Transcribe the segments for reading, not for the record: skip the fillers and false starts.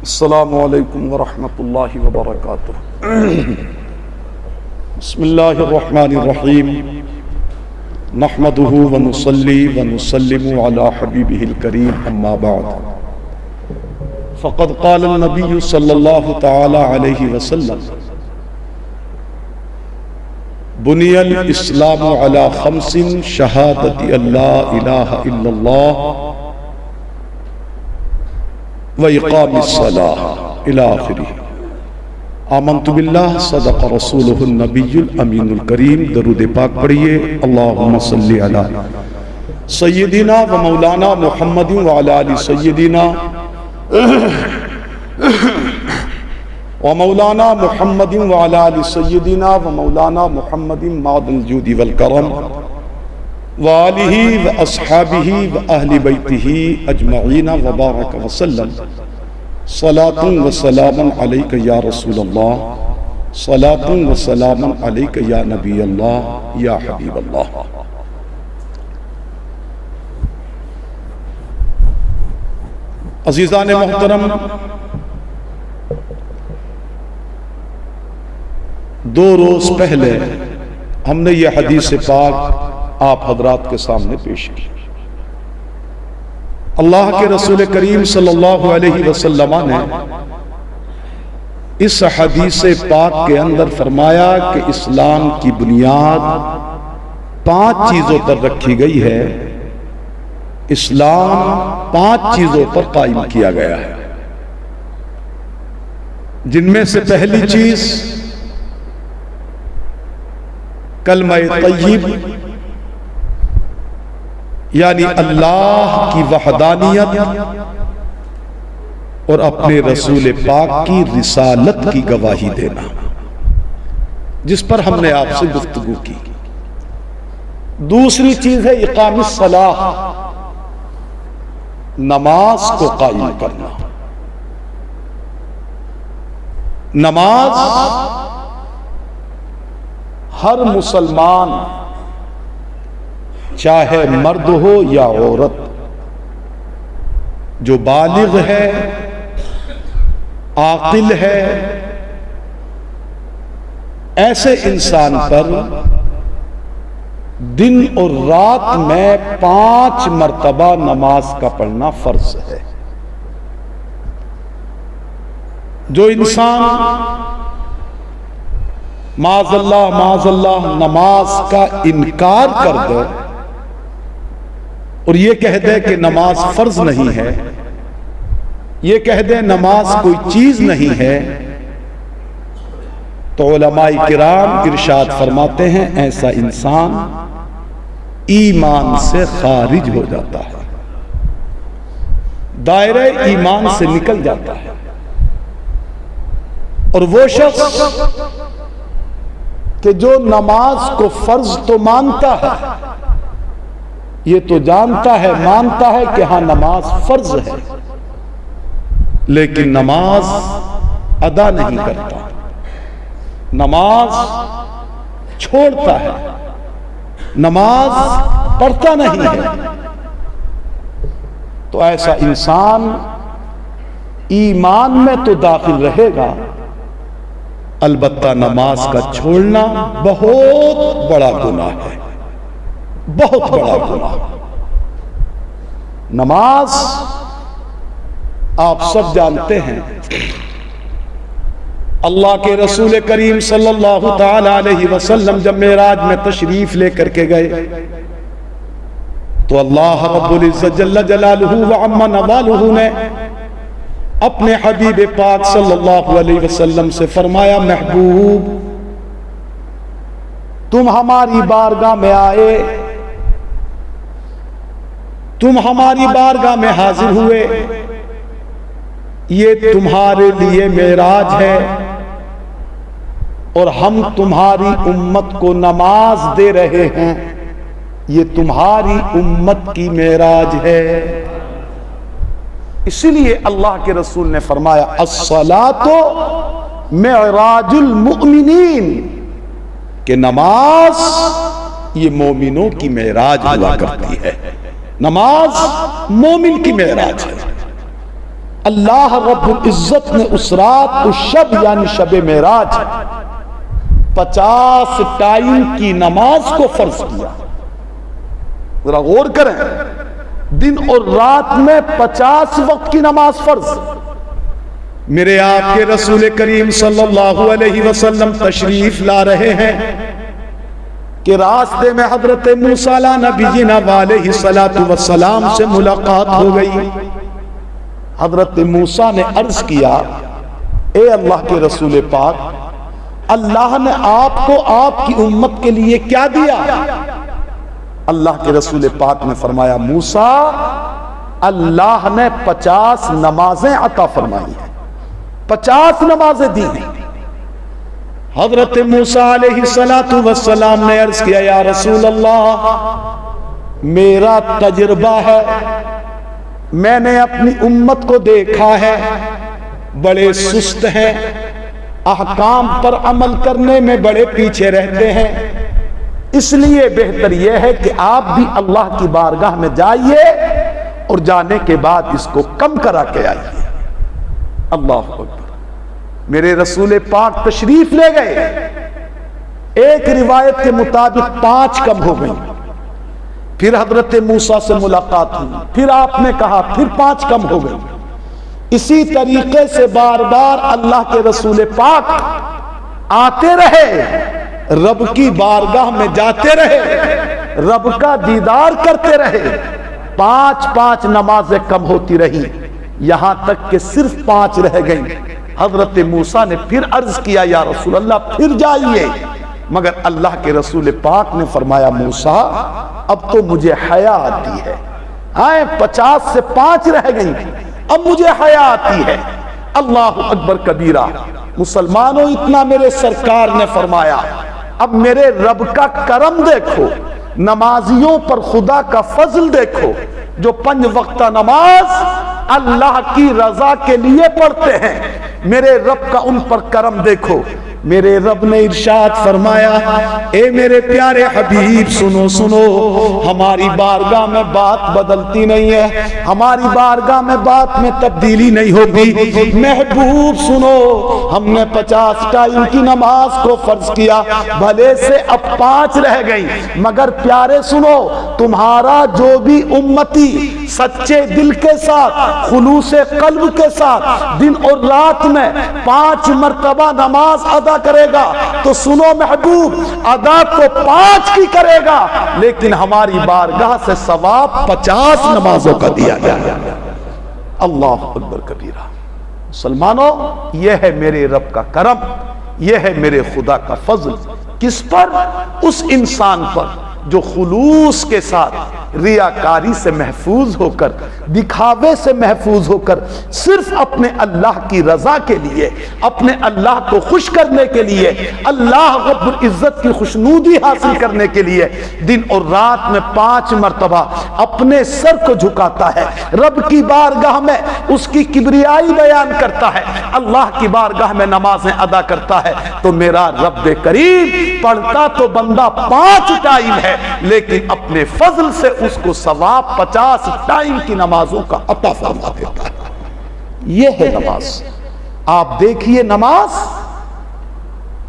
السلام علیکم ورحمۃ اللہ وبرکاتہ۔ بسم اللہ الرحمن الرحیم، نحمده ونصلی ونسلم علی حبیبہ الکریم، اما بعد فقد قال النبی صلی اللہ تعالی علیہ وسلم: بنی الاسلام علی خمس شہادت ان لا الہ الا اللہ وإقام الصلاة إلى آخره۔ آمنت باللہ، صدق رسولہ النبی الامین الکریم۔ درود پاک پڑھیے۔ اللہم صلی علی سیدنا و مولانا محمد وعلی آل سیدنا و مولانا محمد وعلی آل سیدنا و مولانا محمد معدن الجود والکرم وآلہ واصحابہ واہل بیتہ اجمعین وبارک وسلم۔ صلاۃ و سلام علیک یا رسول اللہ، صلاۃ و سلام علیک یا نبی اللہ یا حبیب اللہ۔ عزیزان محترم، دو روز پہلے ہم نے یہ حدیث پاک آپ حضرات کے سامنے پیش کی۔ اللہ کے رسول کریم صلی اللہ علیہ وسلم نے اس حدیث پاک کے اندر فرمایا کہ اسلام کی بنیاد 5 چیزوں پر رکھی گئی ہے۔ اسلام 5 چیزوں پر قائم کیا گیا ہے، جن میں سے پہلی چیز کلمہ طیب، یعنی اللہ کی وحدانیت اور اپنے رسول پاک کی رسالت کی گواہی دینا، جس پر ہم نے آپ سے گفتگو کی۔ دوسری چیز ہے اقام الصلاۃ، نماز کو قائم کرنا۔ نماز ہر مسلمان، چاہے مرد ہو یا عورت، جو بالغ ہے، عاقل ہے، ایسے انسان پر دن اور رات میں 5 مرتبہ نماز کا پڑھنا فرض ہے۔ جو انسان معاذ اللہ نماز کا انکار کر دے اور یہ کہہ دے کہ نماز فرض نہیں ہے، یہ کہہ دے نماز کوئی چیز نہیں ہے، تو علماء کرام ارشاد فرماتے ہیں ایسا انسان ایمان سے خارج ہو جاتا ہے، دائرہ ایمان سے نکل جاتا ہے۔ اور وہ شخص کہ جو نماز کو فرض تو مانتا ہے، یہ تو جانتا ہے، مانتا ہے کہ ہاں نماز فرض ہے، لیکن نماز ادا نہیں کرتا، نماز چھوڑتا ہے، نماز پڑھتا نہیں ہے، تو ایسا انسان ایمان میں تو داخل رہے گا، البتہ نماز کا چھوڑنا بہت بڑا گناہ ہے، بہت بڑا گناہ۔ نماز آپ سب جانتے ہیں، اللہ کے رسول کریم صلی اللہ تعالی علیہ وسلم جب معراج میں تشریف لے کر کے گئے تو اللہ رب العزت جل جلالہ وعم نوالہ نے اپنے حبیب پاک صلی اللہ علیہ وسلم سے فرمایا: محبوب، تم ہماری بارگاہ میں آئے، تم ہماری بارگاہ میں حاضر ہوئے، یہ تمہارے لیے معراج ہے، اور ہم تمہاری امت کو نماز دے رہے ہیں، یہ تمہاری امت کی معراج ہے۔ اسی لیے اللہ کے رسول نے فرمایا: الصلاۃ معراج المؤمنین، کہ نماز یہ مومنوں کی معراج ہوا کرتی ہے، نماز مومن کی معراج ہے۔ اللہ رب العزت نے اس رات اس شب یعنی شب معراج 50 ٹائم کی نماز کو فرض کیا. ذرا غور کریں، دن اور رات میں 50 وقت کی نماز فرض. میرے آپ کے رسول کریم صلی اللہ علیہ وسلم تشریف لا رہے ہیں کہ راستے میں حضرت موسیٰ علیہ نبینا علیہ السلام سے ملاقات ہو گئی. حضرت موسیٰ نے عرض کیا، اے اللہ کے رسول پاک، اللہ نے آپ کو آپ کی امت کے لیے کیا دیا؟ اللہ کے رسول پاک نے فرمایا، موسیٰ، اللہ نے 50 نمازیں عطا فرمائی ہیں، 50 نمازیں دی ہیں. حضرت موسیٰ علیہ السلام نے عرض کیا، یا رسول اللہ، میرا تجربہ ہے، میں نے اپنی امت کو دیکھا ہے، بڑے سست ہیں، احکام پر عمل کرنے میں بڑے پیچھے رہتے ہیں، اس لیے بہتر یہ ہے کہ آپ بھی اللہ کی بارگاہ میں جائیے اور جانے کے بعد اس کو کم کرا کے آئیے. اللہ اکبر. میرے رسول پاک تشریف لے گئے. ایک روایت کے مطابق 5 کم ہو گئی. پھر حضرت موسیٰ سے ملاقات ہوئی، پھر آپ نے کہا، پھر 5 کم ہو گئی. اسی طریقے سے بار بار اللہ کے رسول پاک آتے رہے، رب کی بارگاہ میں جاتے رہے، رب کا دیدار کرتے رہے. 5 نمازیں کم ہوتی رہی، یہاں تک کہ صرف 5 رہ گئیں. حضرت موسیٰ نے پھر عرض کیا، یا رسول اللہ، پھر جائیے. مگر اللہ کے رسول پاک نے فرمایا، موسیٰ، اب تو مجھے حیا آتی ہے. 50 سے 5 رہ گئیں، اب مجھے حیا آتی ہے. اللہ اکبر کبیرہ. مسلمانوں، اتنا میرے سرکار نے فرمایا، اب میرے رب کا کرم دیکھو، نمازیوں پر خدا کا فضل دیکھو، جو 5 وقتہ نماز اللہ کی رضا کے لیے پڑھتے ہیں. میرے رب کا ان پر کرم دیکھو. میرے رب نے ارشاد فرمایا، اے میرے پیارے حبیب، سنو سنو، ہماری بارگاہ میں بات بدلتی نہیں ہے، ہماری بارگاہ میں بات میں تبدیلی نہیں ہوگی. محبوب سنو، ہم نے 50 ٹائم کی نماز کو فرض کیا، بھلے سے اب 5 رہ گئی، مگر پیارے سنو، تمہارا جو بھی امتی سچے دل کے ساتھ، خلوص قلب کے ساتھ دن اور رات میں 5 مرتبہ نماز ادا کرے گا تو سنو محبوب، ادا تو 5 کی کرے گا، لیکن ہماری بارگاہ سے ثواب 50 نمازوں کا دیا جائے گا. اللہ اکبر کبیرہ. مسلمانوں، یہ ہے میرے رب کا کرم، یہ ہے میرے خدا کا فضل. کس پر؟ اس انسان پر جو خلوص کے ساتھ ریاکاری سے محفوظ ہو کر، دکھاوے سے محفوظ ہو کر، صرف اپنے اللہ کی رضا کے لیے، اپنے اللہ کو خوش کرنے کے لیے، اللہ رب العزت کی خوشنودی حاصل کرنے کے لیے دن اور رات میں 5 مرتبہ اپنے سر کو جھکاتا ہے، رب کی بارگاہ میں اس کی کبریائی بیان کرتا ہے، اللہ کی بارگاہ میں نمازیں ادا کرتا ہے. تو میرا رب کریم پڑھتا تو بندہ 5 ٹائم ہے، لیکن اپنے فضل سے اس کو ثواب 50 ٹائم کی نمازوں کا عطا فرما دیتا ہے. یہ ہے نماز. آپ دیکھیے نماز،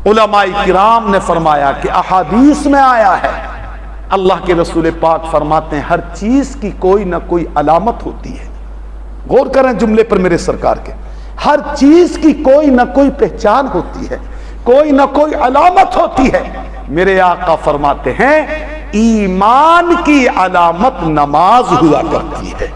علماء کرام نے فرمایا کہ احادیث میں آیا ہے، اللہ کے رسول پاک فرماتے ہیں ہر چیز کی کوئی نہ کوئی علامت ہوتی ہے. غور کریں جملے پر میرے سرکار کے. ہر چیز کی کوئی نہ کوئی پہچان ہوتی ہے، کوئی نہ کوئی علامت ہوتی ہے. میرے آقا فرماتے ہیں ایمان کی علامت نماز ہوا کرتی ہے.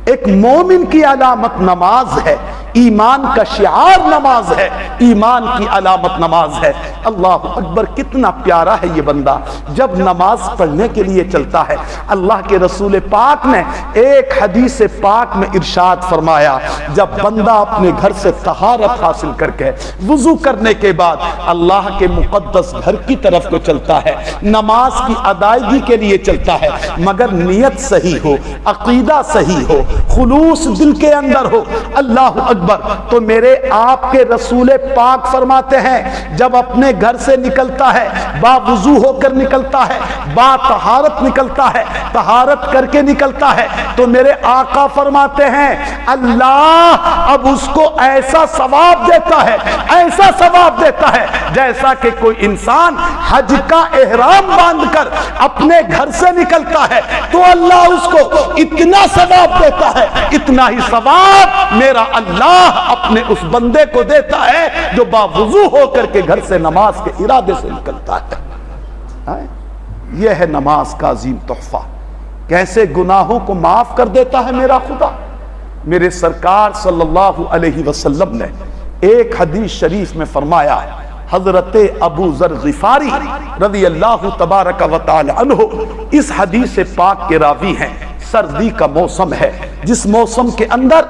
ایک مومن کی علامت نماز ہے، ایمان کا شعار نماز ہے، ایمان کی علامت نماز ہے. اللہ اکبر، کتنا پیارا ہے یہ بندہ جب نماز پڑھنے کے لیے چلتا ہے. اللہ کے رسول پاک نے ایک حدیث پاک میں ارشاد فرمایا، جب بندہ اپنے گھر سے طہارت حاصل کر کے وضو کرنے کے بعد اللہ کے مقدس گھر کی طرف کو چلتا ہے، نماز کی ادائیگی کے لیے چلتا ہے، مگر نیت صحیح ہو، عقیدہ صحیح ہو، خلوص دل کے اندر ہو، اللہ اکبر. تو میرے آپ کے رسول پاک فرماتے ہیں جب اپنے گھر سے نکلتا ہے با وضو ہو کر نکلتا ہے, با طہارت نکلتا ہے, طہارت کر کے نکلتا ہے, تو میرے آقا فرماتے ہیں اللہ اب اس کو ایسا ثواب دیتا ہے, ایسا ثواب دیتا ہے جیسا کہ کوئی انسان حج کا احرام باندھ کر اپنے گھر سے نکلتا ہے تو اللہ اس کو اتنا ثواب دیتا ہے, اتنا ہی ثواب میرا اللہ اپنے اس بندے کو دیتا ہے جو باوضو ہو کر کے گھر سے نماز کے ارادے سے نکلتا ہے. یہ ہے نماز کا عظیم تحفہ. کیسے گناہوں کو معاف کر دیتا ہے میرا خدا. میرے سرکار صلی اللہ علیہ وسلم نے ایک حدیث شریف میں فرمایا, حضرت ابو ذر غفاری رضی اللہ تبارک و تعالی عنہ اس حدیث پاک کے راوی ہیں. سردی کا موسم ہے جس موسم کے اندر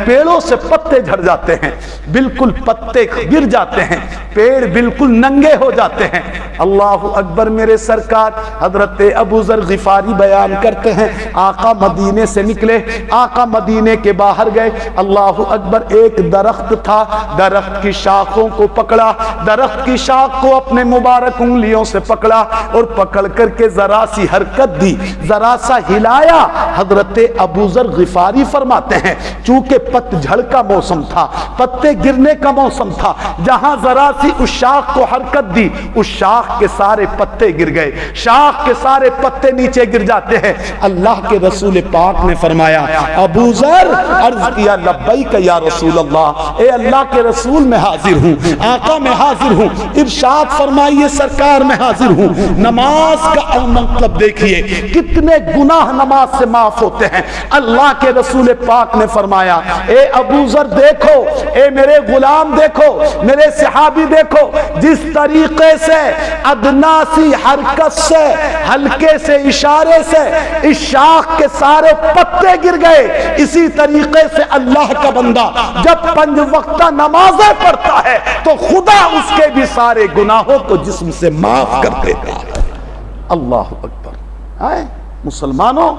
پیڑوں سے پتے جھڑ جاتے ہیں, بالکل پتے گر جاتے ہیں, پیڑ بالکل ننگے ہو جاتے ہیں. اللہ اکبر. میرے سرکار حضرت ابو ذر غفاری بیان کرتے ہیں آقا مدینے سے نکلے, آقا مدینے کے باہر گئے. اللہ اکبر. ایک درخت تھا, درخت کی شاخوں کو پکڑا, درخت کی شاخ کو اپنے مبارک انگلیوں سے پکڑا اور پکڑ کر کے ذرا سی حرکت دی, ذرا سا ہلایا. حضرت ابو ذر غفاری فرماتے ہیں چونکہ پت جھڑ کا موسم تھا, پتے گرنے کا موسم تھا, جہاں ذرا سی اس شاخ کو حرکت دی اس شاخ کے سارے پتے گر گئے, شاخ کے سارے پتے نیچے گر جاتے ہیں. اللہ کے رسول پاک نے فرمایا ابو ذر, عرض کیا لبیک یا رسول اللہ, اے اللہ کے رسول میں حاضر ہوں, آقا میں حاضر ہوں. ارشاد فرمائیے سرکار میں حاضر ہوں. نماز کا مطلب دیکھیے کتنے گناہ نماز سے معاف ہوتے ہیں. اللہ کے رسول پاک نے فرمایا اے ابو ذر دیکھو, اے میرے غلام دیکھو, میرے صحابی دیکھو, جس طریقے سے ادنا سی حرکت سے, ہلکے سے اشارے سے اس شاخ کے سارے پتے گر گئے, اسی طریقے سے اللہ کا بندہ جب 5 وقتہ نمازیں پڑھتا ہے تو خدا اس کے بھی سارے گناہوں کو جسم سے معاف کر دیتا ہے. اللہ اکبر. مسلمانوں,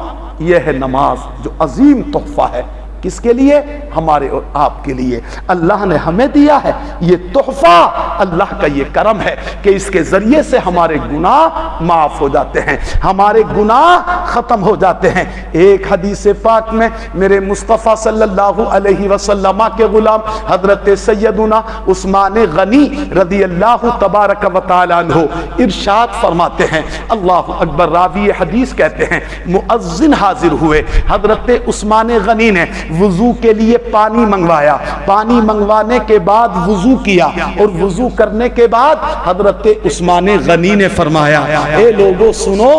یہ ہے نماز جو عظیم تحفہ ہے. کس کے لیے؟ ہمارے اور آپ کے لیے. اللہ نے ہمیں دیا ہے یہ تحفہ. اللہ کا یہ کرم ہے کہ اس کے ذریعے سے ہمارے گناہ معاف ہو جاتے ہیں, ہمارے گناہ ختم ہو جاتے ہیں. ایک حدیث پاک میں میرے مصطفیٰ صلی اللہ علیہ وسلم کے غلام حضرت سیدنا عثمان غنی رضی اللہ تبارک و تعالی عنہ ارشاد فرماتے ہیں, اللہ اکبر. راوی حدیث کہتے ہیں مؤذن حاضر ہوئے, حضرت عثمان غنی نے وضو کے لیے پانی منگوایا, پانی منگوانے کے بعد وضو کیا, اور وضو کرنے کے بعد حضرت عثمان غنی نے فرمایا اے لوگوں سنو,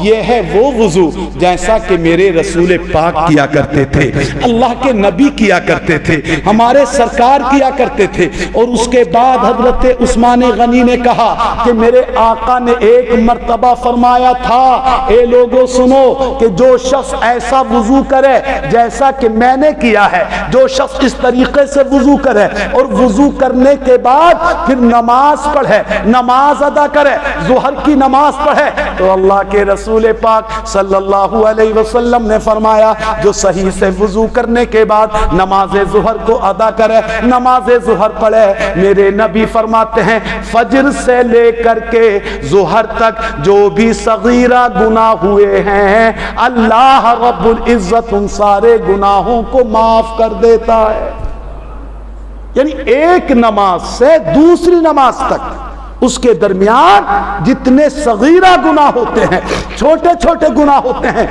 یہ ہے وہ وضو جیسا کہ میرے رسول پاک کیا کرتے تھے, اللہ کے نبی کیا کرتے تھے, ہمارے سرکار کیا کرتے تھے. اور اس کے بعد حضرت عثمان غنی نے کہا کہ میرے آقا نے ایک مرتبہ فرمایا تھا اے لوگوں سنو کہ جو شخص ایسا وضو کرے جیسا کہ میں نے کیا ہے, جو شخص اس طریقے سے وضو کرے اور وضو کرنے کے بعد پھر نماز پڑھے, نماز ادا کرے, ظہر کی نماز پڑھے, تو اللہ کے رسول پاک صلی اللہ علیہ وسلم نے فرمایا جو صحیح سے وضو کرنے کے بعد نماز ظہر کو ادا کرے, نماز ظہر پڑھے, میرے نبی فرماتے ہیں فجر سے لے کر کے ظہر تک جو بھی صغیرہ گناہ ہوئے ہیں اللہ رب العزت ان سارے گناہوں کو معاف کر دیتا ہے. یعنی ایک نماز سے دوسری نماز تک اس کے درمیان جتنے صغیرہ گناہ ہوتے ہیں, چھوٹے چھوٹے گناہ ہوتے ہیں,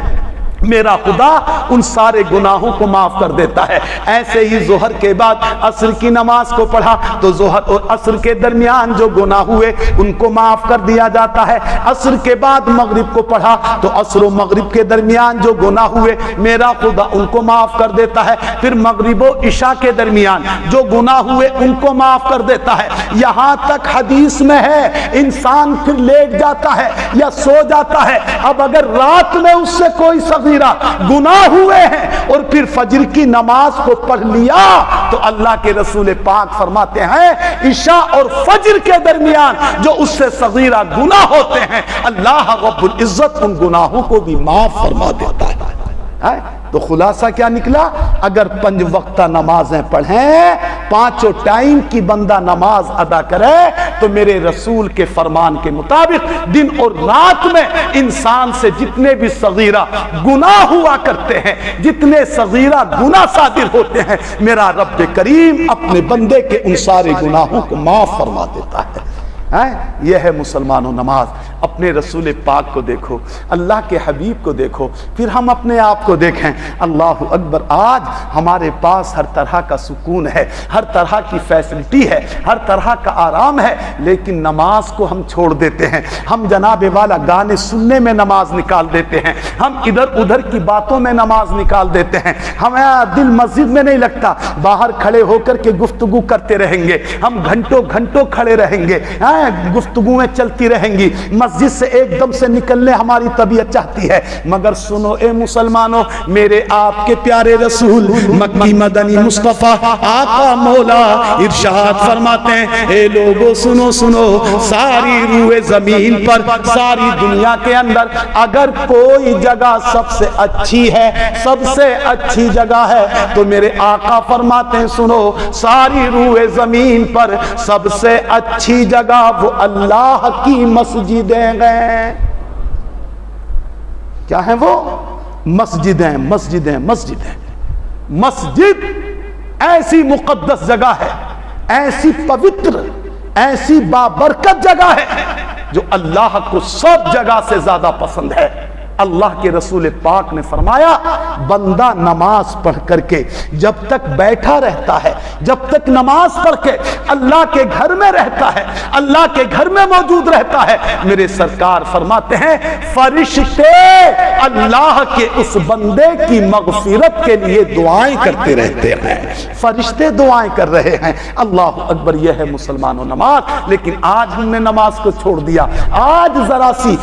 میرا خدا ان سارے گناہوں کو معاف کر دیتا ہے. ایسے ہی ظہر کے بعد عصر کی نماز کو پڑھا تو ظہر اور عصر کے درمیان جو گناہ ہوئے ان کو معاف کر دیا جاتا ہے. عصر کے بعد مغرب کو پڑھا تو عصر و مغرب کے درمیان جو گناہ ہوئے میرا خدا ان کو معاف کر دیتا ہے. پھر مغرب و عشاء کے درمیان جو گناہ ہوئے ان کو معاف کر دیتا ہے. یہاں تک حدیث میں ہے انسان پھر لیٹ جاتا ہے یا سو جاتا ہے, اب اگر رات میں اس سے کوئی گناہ ہوئے ہیں اور پھر فجر کی نماز کو پڑھ لیا تو اللہ کے رسول پاک فرماتے ہیں عشاء اور فجر کے درمیان جو اس سے صغیرہ گناہ ہوتے ہیں اللہ رب العزت ان گناہوں کو بھی معاف فرما دیتا ہے. تو خلاصہ کیا نکلا؟ اگر 5 وقتہ نمازیں پڑھیں، 5 ٹائم کی بندہ نماز ادا کرے تو میرے رسول کے فرمان کے مطابق دن اور رات میں انسان سے جتنے بھی صغیرہ گناہ ہوا کرتے ہیں، جتنے صغیرہ گناہ صادر ہوتے ہیں، میرا رب کریم اپنے بندے کے ان سارے گناہوں کو معاف فرما دیتا ہے۔ یہ ہے مسلمانوں نماز۔ اپنے رسول پاک کو دیکھو، اللہ کے حبیب کو دیکھو، پھر ہم اپنے آپ کو دیکھیں۔ اللہ اکبر، آج ہمارے پاس ہر طرح کا سکون ہے، ہر طرح کی فیسلٹی ہے، ہر طرح کا آرام ہے، لیکن نماز کو ہم چھوڑ دیتے ہیں۔ ہم جناب والا گانے سننے میں نماز نکال دیتے ہیں، ہم ادھر ادھر کی باتوں میں نماز نکال دیتے ہیں، ہمارا دل مسجد میں نہیں لگتا، باہر کھڑے ہو کر کے گفتگو کرتے رہیں گے، ہم گھنٹوں گھنٹوں کھڑے رہیں گے، گفتگویں چلتی رہیں گی، مسجد سے ایک دم سے نکلنے ہماری طبیعت چاہتی ہے۔ مگر سنو اے مسلمانوں، میرے آپ کے پیارے رسول مکی مدنی مصطفیٰ آقا مولا ارشاد فرماتے ہیں، اے لوگو سنو سنو، ساری روئے زمین پر، ساری دنیا کے اندر اگر کوئی جگہ سب سے اچھی ہے، سب سے اچھی جگہ ہے، تو میرے آقا فرماتے ہیں سنو، ساری روئے زمین پر سب سے اچھی جگہ وہ اللہ کی مسجدیں ہیں۔ کیا ہیں وہ؟ مسجدیں، مسجدیں، مسجدیں۔ مسجد ایسی مقدس جگہ ہے، ایسی پوتر، ایسی بابرکت جگہ ہے جو اللہ کو سب جگہ سے زیادہ پسند ہے۔ اللہ کے رسول پاک نے فرمایا، بندہ نماز پڑھ کر کے جب تک بیٹھا رہتا ہے، جب تک نماز پڑھ کے اللہ کے گھر میں رہتا ہے، اللہ کے گھر میں موجود رہتا ہے، میرے سرکار فرماتے ہیں فرشتے اللہ کے اس بندے کی مغفرت کے لیے دعائیں کرتے رہتے ہیں۔ فرشتے دعائیں کر رہے ہیں۔ اللہ اکبر، یہ ہے مسلمانوں نماز۔ لیکن آج ہم نے نماز کو چھوڑ دیا۔ آج ذرا سی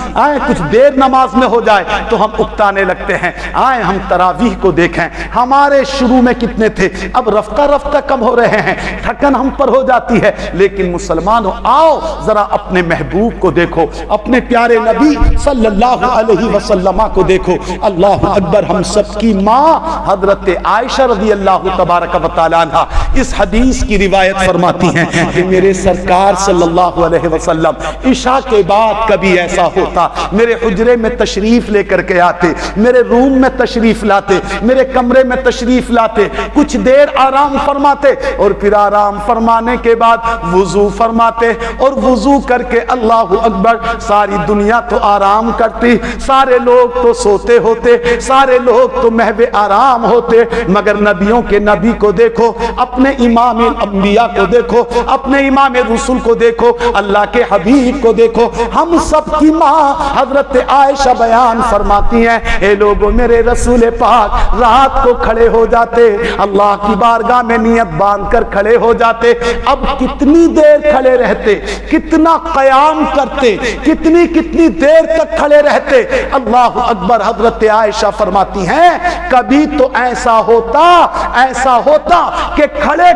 کچھ دیر نماز میں ہو جائے تو ہم اکتانے لگتے ہیں۔ آئے ہم تراویح کو دیکھیں، ہمارے شروع میں کتنے تھے، اب رفتہ رفتہ کم ہو رہے ہیں، تھکن ہم پر ہو جاتی ہے۔ لیکن مسلمانوں آؤ ذرا اپنے محبوب کو دیکھو، اپنے پیارے نبی صلی اللہ علیہ وسلم کو دیکھو۔ اللہ اکبر، ہم سب کی ماں حضرت عائشہ رضی اللہ تبارک و تعالی عنہا اس حدیث کی روایت فرماتی ہیں کہ میرے سرکار صلی اللہ علیہ وسلم عشاء کے بعد کبھی ایسا ہوتا، میرے حجرے میں تشریف لے کر کے آتے، میرے روم میں تشریف لاتے، میرے کمرے میں تشریف لاتے، کچھ دیر آرام فرماتے، اور پھر آرام فرمانے کے بعد وضو فرماتے، اور وضو کر کے اللہ اکبر، ساری دنیا تو آرام کرتی، سارے لوگ تو سوتے ہوتے، سارے لوگ تو محو آرام ہوتے، مگر نبیوں کے نبی کو دیکھو، اپنے امام الانبیاء کو دیکھو، اپنے امام رسول کو دیکھو، اللہ کے حبیب کو دیکھو۔ ہم سب کی ماں حضرت عائشہ بیان فرماتی ہیں، اے لوگوں میرے رسول پاک رات کو کھڑے ہو جاتے، اللہ کی بارگاہ میں نیت باندھ کر کھڑے ہو جاتے، اب کتنی دیر کھڑے رہتے، کتنا قیام کرتے، کتنی کتنی دیر تک کھڑے رہتے۔ اللہ اکبر، حضرت عائشہ فرماتی ہیں کبھی تو ایسا ہوتا کہ کھڑے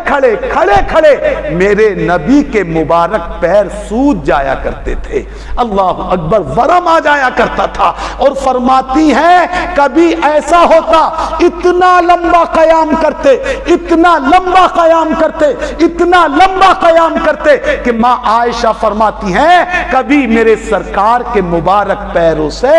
کھڑے میرے نبی کے مبارک پیر سوج جایا کرتے تھے۔ اللہ اکبر، ورم آ جایا کرتا تھا۔ اور فرماتی ہیں کبھی ایسا ہوتا، اتنا لمبا قیام کرتے، اتنا لمبا قیام کرتے، اتنا لمبا قیام کرتے کہ ماں عائشہ فرماتی ہیں کبھی میرے سرکار کے مبارک پیروں سے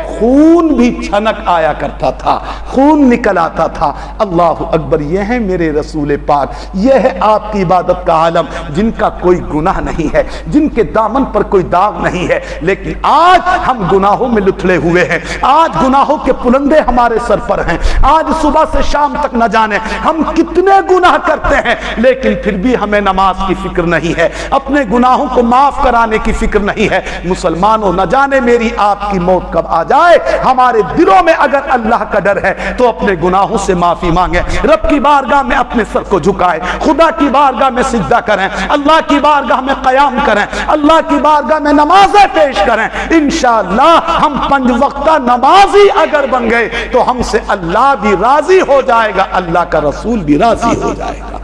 خون بھی چھنک آیا کرتا تھا، خون نکل آتا تھا۔ اللہ اکبر، یہ ہے میرے رسول پاک، یہ ہے آپ کی عبادت کا عالم، جن کا کوئی گناہ نہیں ہے، جن کے دامن پر کوئی داغ نہیں ہے۔ لیکن آج ہم گناہوں میں لتھڑے ہوئے ہیں، آج گناہوں کے پلندے ہمارے سر پر ہیں، آج صبح سے شام تک نہ جانے ہم کتنے گناہ کرتے ہیں، لیکن پھر بھی ہمیں نماز کی فکر نہیں ہے، اپنے گناہوں کو معاف کرانے کی فکر نہیں ہے۔ مسلمانوں، نہ جانے میری آپ کی موت کب آ جائے، ہمارے دلوں میں اگر اللہ کا ڈر ہے تو اپنے گناہوں سے معافی مانگیں، رب کی بارگاہ میں اپنے سر کو جھکائیں، خدا کی بارگاہ میں سجدہ کریں، اللہ کی بارگاہ میں قیام کریں، اللہ کی بارگاہ میں نمازیں پیش کریں۔ انشاءاللہ ہم 5 وقتہ نمازی اگر بن گئے تو ہم سے اللہ بھی راضی ہو جائے گا، اللہ کا رسول بھی راضی ہو جائے گا۔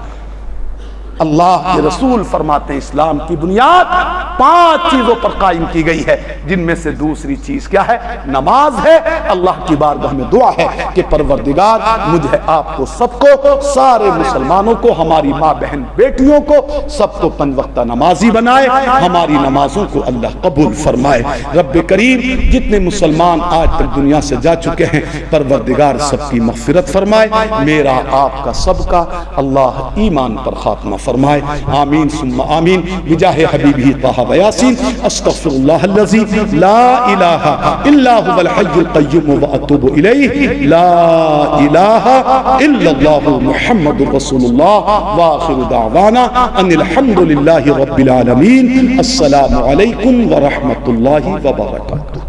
اللہ کے رسول فرماتے ہیں اسلام کی بنیاد 5 چیزوں پر قائم کی گئی ہے، جن میں سے دوسری چیز کیا ہے؟ نماز ہے۔ اللہ کی بارگاہ میں دعا ہے کہ پروردگار مجھے، آپ کو، سب کو، سارے مسلمانوں کو، ہماری ماں بہن بیٹیوں کو، سب کو 5 وقتہ نمازی بنائے، ہماری نمازوں کو اللہ قبول فرمائے۔ رب کریم جتنے مسلمان آج تک دنیا سے جا چکے ہیں پروردگار سب کی مغفرت فرمائے، میرا آپ کا سب کا اللہ ایمان پر خاتمہ فرمائے، آمین ثم آمین بجاہ حبیبہ طہ و یاسین۔ استغفر اللہ الذی لا الہ الا هو الحی القیوم واتوب الیہ، لا الہ الا اللہ محمد رسول اللہ، وآخر دعوانا ان الحمد للہ رب العالمین۔ السلام علیکم ورحمۃ اللہ وبرکاتہ۔